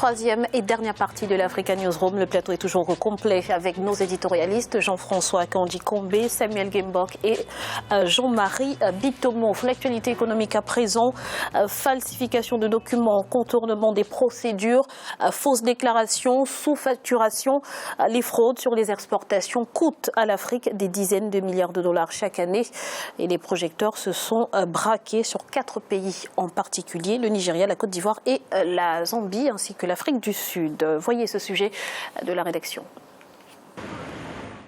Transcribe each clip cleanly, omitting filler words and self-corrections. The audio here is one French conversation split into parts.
troisième et dernière partie de l'Africa Newsroom. Le plateau est toujours complet avec nos éditorialistes Jean-François Kandi-Combé, Samuel Gembok et Jean-Marie Bitomo. L'actualité économique à présent, falsification de documents, contournement des procédures, fausses déclarations, sous-facturation. Les fraudes sur les exportations coûtent à l'Afrique des dizaines de milliards de dollars chaque année. Et les projecteurs se sont braqués sur 4 pays en particulier, le Nigeria, la Côte d'Ivoire et la Zambie, ainsi que l'Afrique du Sud. Voyez ce sujet de la rédaction.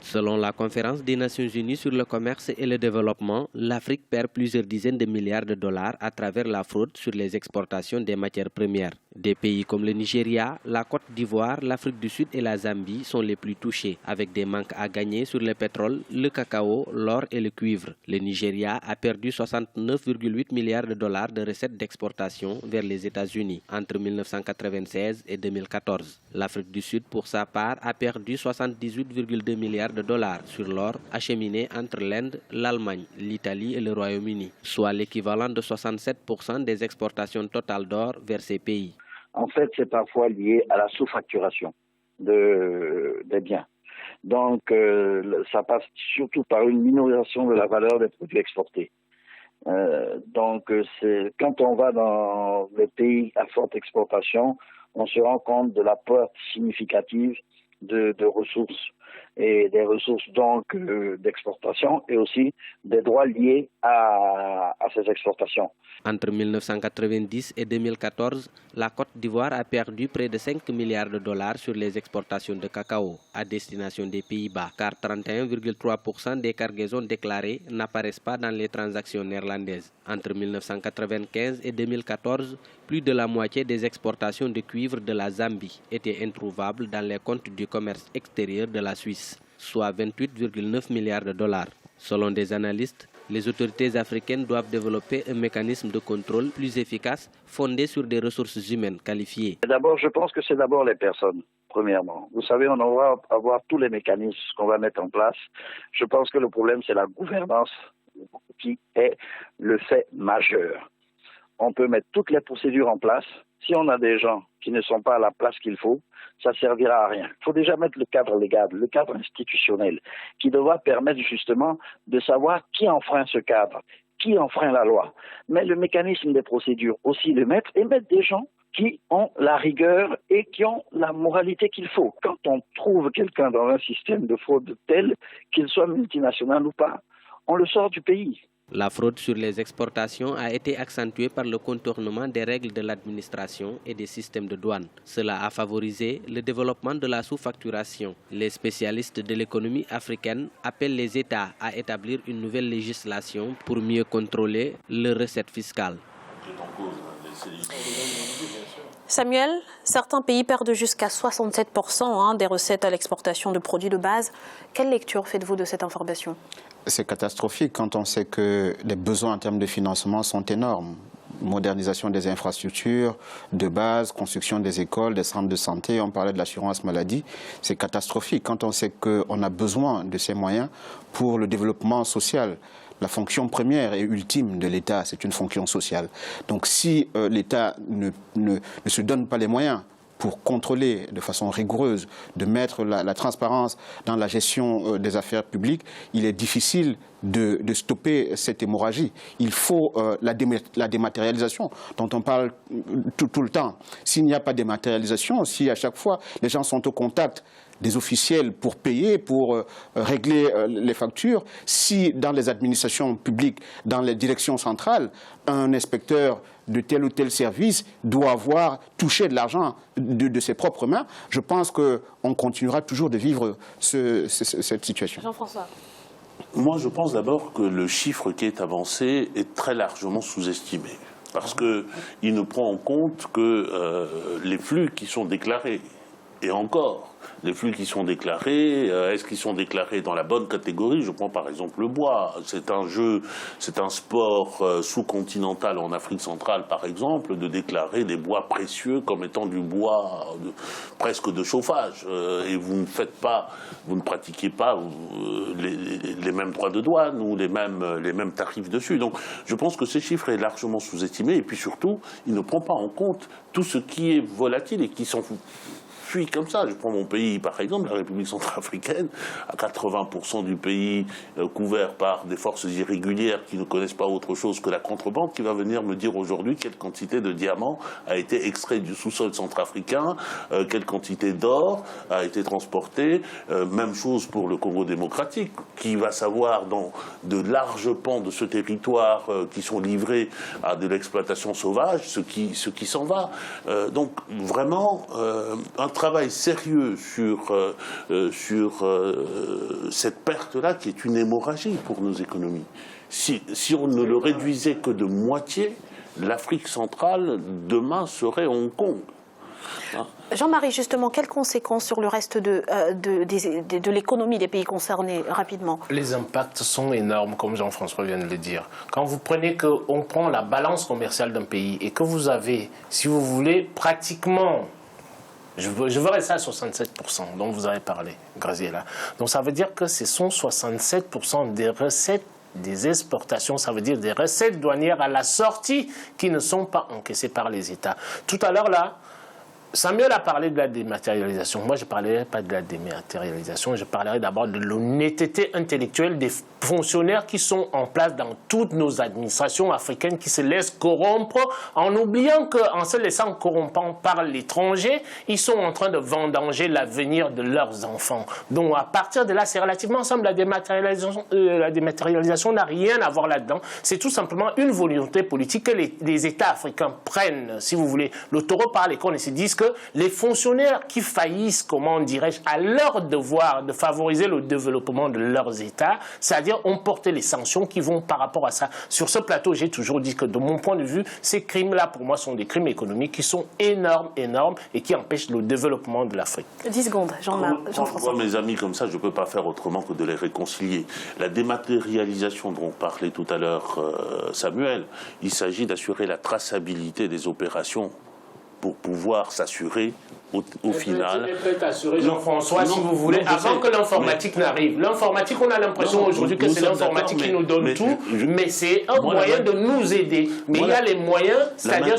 Selon la conférence des Nations Unies sur le commerce et le développement, l'Afrique perd plusieurs dizaines de milliards de dollars à travers la fraude sur les exportations des matières premières. Des pays comme le Nigeria, la Côte d'Ivoire, l'Afrique du Sud et la Zambie sont les plus touchés, avec des manques à gagner sur le pétrole, le cacao, l'or et le cuivre. Le Nigeria a perdu 69,8 milliards de dollars de recettes d'exportation vers les États-Unis entre 1996 et 2014. L'Afrique du Sud, pour sa part, a perdu 78,2 milliards de dollars sur l'or acheminé entre l'Inde, l'Allemagne, l'Italie et le Royaume-Uni, soit l'équivalent de 67% des exportations totales d'or vers ces pays. En fait, c'est parfois lié à la sous-facturation des biens. Donc, ça passe surtout par une minoration de la valeur des produits exportés. Quand on va dans les pays à forte exportation, on se rend compte de la perte significative de ressources et des ressources donc d'exportation et aussi des droits liés à ces exportations. Entre 1990 et 2014, la Côte d'Ivoire a perdu près de 5 milliards de dollars sur les exportations de cacao à destination des Pays-Bas, car 31,3% des cargaisons déclarées n'apparaissent pas dans les transactions néerlandaises. Entre 1995 et 2014, plus de la moitié des exportations de cuivre de la Zambie étaient introuvables dans les comptes du commerce extérieur de la Suisse, soit 28,9 milliards de dollars. Selon des analystes, les autorités africaines doivent développer un mécanisme de contrôle plus efficace fondé sur des ressources humaines qualifiées. D'abord, je pense que c'est d'abord les personnes, premièrement. Vous savez, on va avoir tous les mécanismes qu'on va mettre en place. Je pense que le problème, c'est la gouvernance qui est le fait majeur. On peut mettre toutes les procédures en place. Si on a des gens qui ne sont pas à la place qu'il faut, ça ne servira à rien. Il faut déjà mettre le cadre légal, le cadre institutionnel, qui devra permettre justement de savoir qui enfreint ce cadre, qui enfreint la loi. Mais le mécanisme des procédures aussi le mettre et mettre des gens qui ont la rigueur et qui ont la moralité qu'il faut. Quand on trouve quelqu'un dans un système de fraude tel, qu'il soit multinational ou pas, on le sort du pays. La fraude sur les exportations a été accentuée par le contournement des règles de l'administration et des systèmes de douane. Cela a favorisé le développement de la sous-facturation. Les spécialistes de l'économie africaine appellent les États à établir une nouvelle législation pour mieux contrôler leurs recettes fiscales. Samuel, certains pays perdent jusqu'à 67% des recettes à l'exportation de produits de base. Quelle lecture faites-vous de cette information ? C'est catastrophique quand on sait que les besoins en termes de financement sont énormes. Modernisation des infrastructures de base, construction des écoles, des centres de santé, on parlait de l'assurance maladie. C'est catastrophique quand on sait qu'on a besoin de ces moyens pour le développement social. La fonction première et ultime de l'État, c'est une fonction sociale. Donc si l'État ne se donne pas les moyens pour contrôler de façon rigoureuse, de mettre la transparence dans la gestion des affaires publiques, il est difficile de stopper cette hémorragie. Il faut la dématérialisation dont on parle tout le temps. S'il n'y a pas de dématérialisation, si à chaque fois les gens sont au contact des officiels pour payer, pour régler les factures, si dans les administrations publiques, dans les directions centrales, un inspecteur de tel ou tel service doit avoir touché de l'argent de ses propres mains, je pense qu'on continuera toujours de vivre cette situation. Jean-François. Moi, je pense d'abord que le chiffre qui est avancé est très largement sous-estimé. Parce qu'il ne prend en compte que les flux qui sont déclarés. Et encore, les flux qui sont déclarés, est-ce qu'ils sont déclarés dans la bonne catégorie? Je prends par exemple le bois. C'est un sport sous-continental en Afrique centrale, par exemple, de déclarer des bois précieux comme étant du bois presque de chauffage. Et vous ne pratiquez pas les mêmes droits de douane ou les mêmes tarifs dessus. Donc je pense que ce chiffre est largement sous-estimé. Et puis surtout, il ne prend pas en compte tout ce qui est volatile et qui s'enfuit comme ça. Je prends mon pays, par exemple, la République centrafricaine, à 80% du pays couvert par des forces irrégulières qui ne connaissent pas autre chose que la contrebande, qui va venir me dire aujourd'hui quelle quantité de diamants a été extraite du sous-sol centrafricain, quelle quantité d'or a été transportée. Même chose pour le Congo démocratique, qui va savoir dans de larges pans de ce territoire qui sont livrés à de l'exploitation sauvage, ce qui s'en va. Donc vraiment, un travail sérieux sur cette perte-là qui est une hémorragie pour nos économies. Si on ne le réduisait que de moitié, l'Afrique centrale, demain, serait Hong Kong. Hein? Jean-Marie, justement, quelles conséquences sur le reste de l'économie des pays concernés, rapidement? Les impacts sont énormes, comme Jean-François vient de le dire. Quand vous prenez qu'on prend la balance commerciale d'un pays et que vous avez, si vous voulez, pratiquement... Je veux rester à 67% dont vous avez parlé, Graziella. Donc ça veut dire que ce sont 67% des recettes des exportations, ça veut dire des recettes douanières à la sortie qui ne sont pas encaissées par les États. Tout à l'heure, là, Samuel a parlé de la dématérialisation. Moi, je ne parlerai pas de la dématérialisation. Je parlerai d'abord de l'honnêteté intellectuelle des fonctionnaires qui sont en place dans toutes nos administrations africaines, qui se laissent corrompre en oubliant qu'en se laissant corrompre par l'étranger, ils sont en train de vendanger l'avenir de leurs enfants. Donc, à partir de là, c'est relativement simple. La dématérialisation n'a rien à voir là-dedans. C'est tout simplement une volonté politique que les États africains prennent, si vous voulez, le taureau par les cornes et se disent que les fonctionnaires qui faillissent, comment dirais-je, à leur devoir de favoriser le développement de leurs États, c'est-à-dire ont porté les sanctions qui vont par rapport à ça. Sur ce plateau, j'ai toujours dit que de mon point de vue, ces crimes-là, pour moi, sont des crimes économiques qui sont énormes et qui empêchent le développement de l'Afrique. 10 secondes, Jean-François. Moi, mes amis comme ça, je ne peux pas faire autrement que de les réconcilier. La dématérialisation dont parlait tout à l'heure Samuel, il s'agit d'assurer la traçabilité des opérations pour pouvoir s'assurer au final. Je vais t'assurer, Jean-François, si vous voulez, avant que l'informatique n'arrive. L'informatique, on a l'impression aujourd'hui que c'est l'informatique qui nous donne tout, mais c'est un moyen de nous aider. Mais il y a les moyens, c'est-à-dire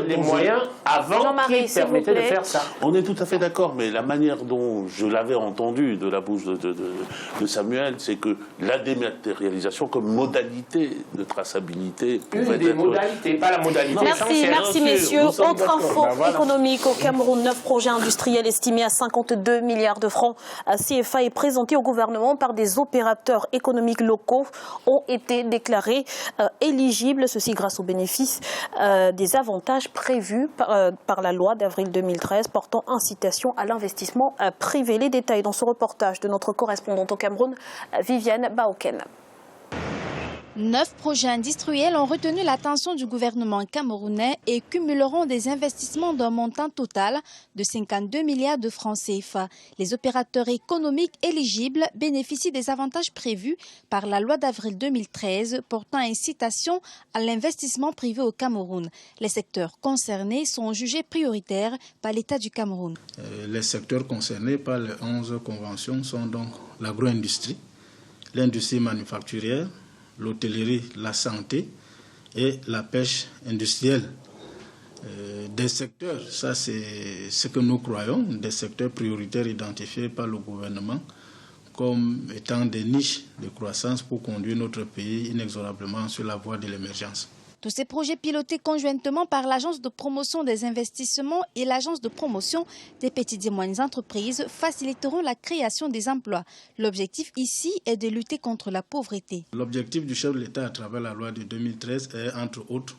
les moyens avant qui permettaient de faire ça. On est tout à fait d'accord, mais la manière dont je l'avais entendu de la bouche de Samuel, c'est que la dématérialisation comme modalité de traçabilité pouvait être... Une des modalités, pas la modalité essentielle. Merci messieurs. Autre info économique au Cameroun. 9 projets industriels estimés à 52 milliards de francs CFA et présentés au gouvernement par des opérateurs économiques locaux ont été déclarés éligibles, ceci grâce aux bénéfices des avantages prévus par la loi d'avril 2013 portant incitation à l'investissement privé. Les détails dans ce reportage de notre correspondante au Cameroun, Viviane Baoken. 9 projets industriels ont retenu l'attention du gouvernement camerounais et cumuleront des investissements d'un montant total de 52 milliards de francs CFA. Les opérateurs économiques éligibles bénéficient des avantages prévus par la loi d'avril 2013 portant incitation à l'investissement privé au Cameroun. Les secteurs concernés sont jugés prioritaires par l'État du Cameroun. Les secteurs concernés par les 11 conventions sont donc l'agro-industrie, l'industrie manufacturière, l'hôtellerie, la santé et la pêche industrielle. Des secteurs, ça c'est ce que nous croyons, des secteurs prioritaires identifiés par le gouvernement comme étant des niches de croissance pour conduire notre pays inexorablement sur la voie de l'émergence. Tous ces projets pilotés conjointement par l'Agence de promotion des investissements et l'Agence de promotion des petites et moyennes entreprises faciliteront la création des emplois. L'objectif ici est de lutter contre la pauvreté. L'objectif du chef de l'État à travers la loi de 2013 est, entre autres,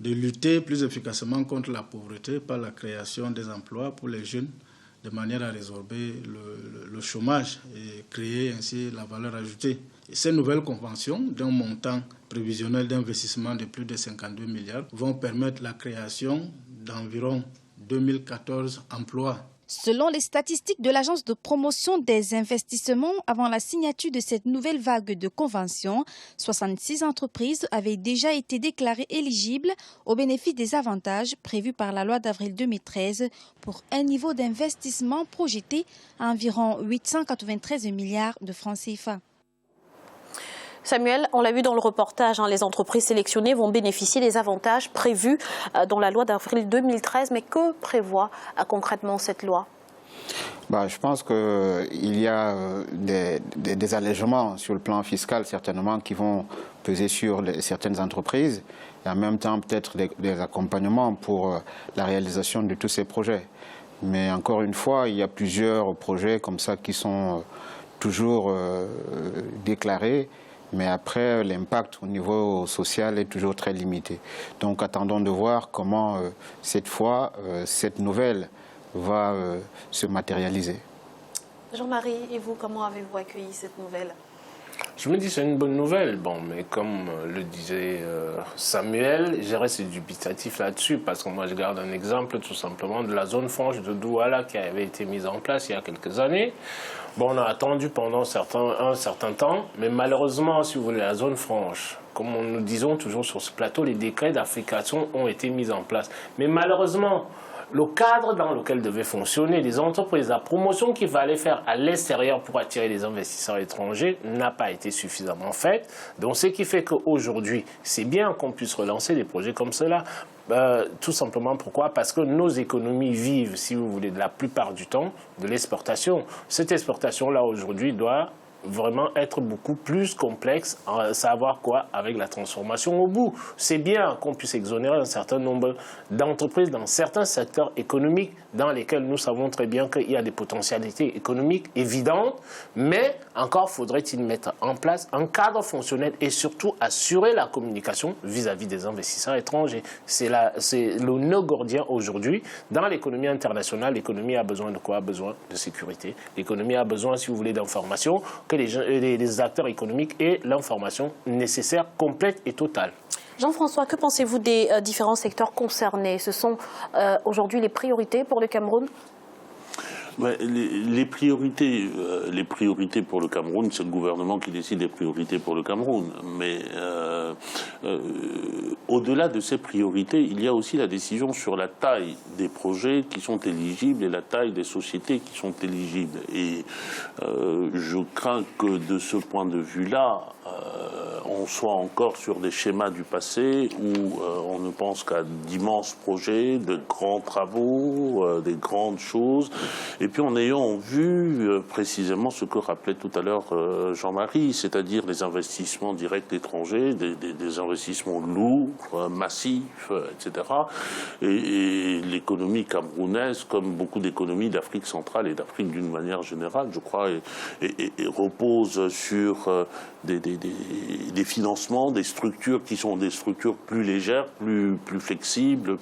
de lutter plus efficacement contre la pauvreté par la création des emplois pour les jeunes, de manière à résorber le chômage et créer ainsi la valeur ajoutée. Et ces nouvelles conventions, d'un montant prévisionnel d'investissement de plus de 52 milliards, vont permettre la création d'environ 2014 emplois. Selon les statistiques de l'Agence de promotion des investissements, avant la signature de cette nouvelle vague de conventions, 66 entreprises avaient déjà été déclarées éligibles au bénéfice des avantages prévus par la loi d'avril 2013 pour un niveau d'investissement projeté à environ 893 milliards de francs CFA. Samuel, on l'a vu dans le reportage, les entreprises sélectionnées vont bénéficier des avantages prévus dans la loi d'avril 2013. Mais que prévoit concrètement cette loi ? Je pense qu'il y a des allègements sur le plan fiscal, certainement, qui vont peser sur certaines entreprises, et en même temps peut-être des accompagnements pour la réalisation de tous ces projets. Mais encore une fois, il y a plusieurs projets comme ça qui sont toujours déclarés. Mais après, l'impact au niveau social est toujours très limité. Donc attendons de voir comment, cette fois, cette nouvelle va se matérialiser. Jean-Marie, et vous, comment avez-vous accueilli cette nouvelle ? Je me dis que c'est une bonne nouvelle, mais comme le disait Samuel, je reste dubitatif là-dessus parce que moi je garde un exemple tout simplement de la zone franche de Douala qui avait été mise en place il y a quelques années. On a attendu pendant un certain temps, mais malheureusement, si vous voulez, la zone franche, comme nous disons toujours sur ce plateau, les décrets d'affectation ont été mis en place. Mais malheureusement, le cadre dans lequel devaient fonctionner les entreprises, la promotion qu'il fallait faire à l'extérieur pour attirer les investisseurs étrangers n'a pas été suffisamment faite. Donc ce qui fait qu'aujourd'hui, c'est bien qu'on puisse relancer des projets comme cela. Tout simplement pourquoi ? Parce que nos économies vivent, si vous voulez, de la plupart du temps, de l'exportation. Cette exportation-là, aujourd'hui, doit vraiment être beaucoup plus complexe, savoir quoi avec la transformation au bout. C'est bien qu'on puisse exonérer un certain nombre d'entreprises dans certains secteurs économiques dans lesquels nous savons très bien qu'il y a des potentialités économiques évidentes, mais encore faudrait-il mettre en place un cadre fonctionnel et surtout assurer la communication vis-à-vis des investisseurs étrangers. C'est le nœud gordien aujourd'hui. Dans l'économie internationale, l'économie a besoin de quoi ? A besoin de sécurité. L'économie a besoin, si vous voulez, d'information, que les acteurs économiques aient l'information nécessaire, complète et totale. Jean-François, que pensez-vous des différents secteurs concernés ? Ce sont aujourd'hui les priorités pour le Cameroun ? Les priorités pour le Cameroun, c'est le gouvernement qui décide des priorités pour le Cameroun. Mais au-delà de ces priorités, il y a aussi la décision sur la taille des projets qui sont éligibles et la taille des sociétés qui sont éligibles. Et je crains que de ce point de vue-là, on soit encore sur des schémas du passé où on ne pense qu'à d'immenses projets, de grands travaux, des grandes choses. Et puis en ayant vu précisément ce que rappelait tout à l'heure Jean-Marie, c'est-à-dire les investissements directs étrangers, des investissements lourds, massifs, etc. Et l'économie camerounaise, comme beaucoup d'économies d'Afrique centrale et d'Afrique d'une manière générale, je crois, et repose sur des financements, des structures qui sont des structures plus légères, plus flexibles,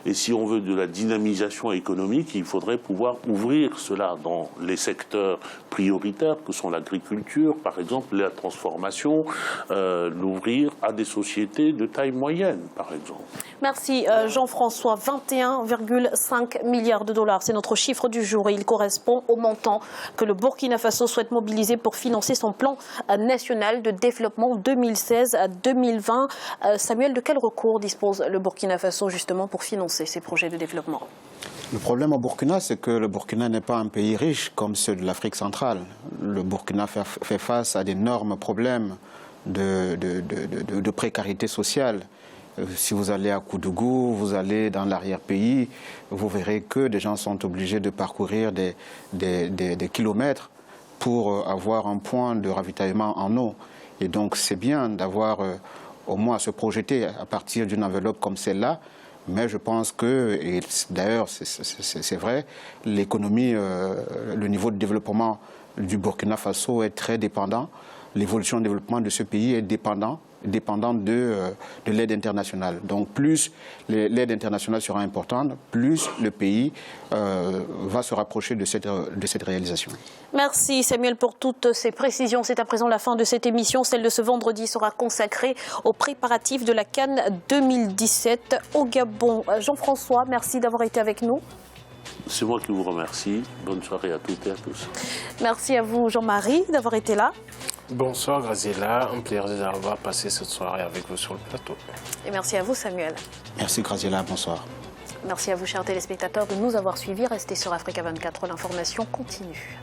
et si on veut de la dynamisation économique, il faudrait pouvoir ouvrir cela dans les secteurs prioritaires que sont l'agriculture, par exemple, la transformation, l'ouvrir à des sociétés de taille moyenne, par exemple. Merci Jean-François. 21,5 milliards de dollars, c'est notre chiffre du jour et il correspond au montant que le Burkina Faso souhaite mobiliser pour financer son plan national de développement 2016 à 2020. Samuel, de quel recours dispose le Burkina Faso justement pour financer ces projets de développement ? Le problème au Burkina, c'est que le Burkina n'est pas un pays riche comme ceux de l'Afrique centrale. Le Burkina fait face à d'énormes problèmes de précarité sociale. Si vous allez à Koudougou, vous allez dans l'arrière-pays, vous verrez que des gens sont obligés de parcourir des kilomètres pour avoir un point de ravitaillement en eau. Et donc c'est bien d'avoir au moins à se projeter à partir d'une enveloppe comme celle-là. Mais je pense que, et d'ailleurs c'est vrai, l'économie, le niveau de développement du Burkina Faso est très dépendant. L'évolution du développement de ce pays est dépendant de l'aide internationale. Donc plus l'aide internationale sera importante, plus le pays va se rapprocher de cette réalisation. Merci Samuel pour toutes ces précisions. C'est à présent la fin de cette émission. Celle de ce vendredi sera consacrée aux préparatifs de la CAN 2017 au Gabon. Jean-François, merci d'avoir été avec nous. C'est moi qui vous remercie. Bonne soirée à toutes et à tous. Merci à vous, Jean-Marie, d'avoir été là. Bonsoir, Graziella. Un plaisir d'avoir passé cette soirée avec vous sur le plateau. Et merci à vous, Samuel. Merci, Graziella. Bonsoir. Merci à vous, chers téléspectateurs, de nous avoir suivis. Restez sur Africa 24, l'information continue.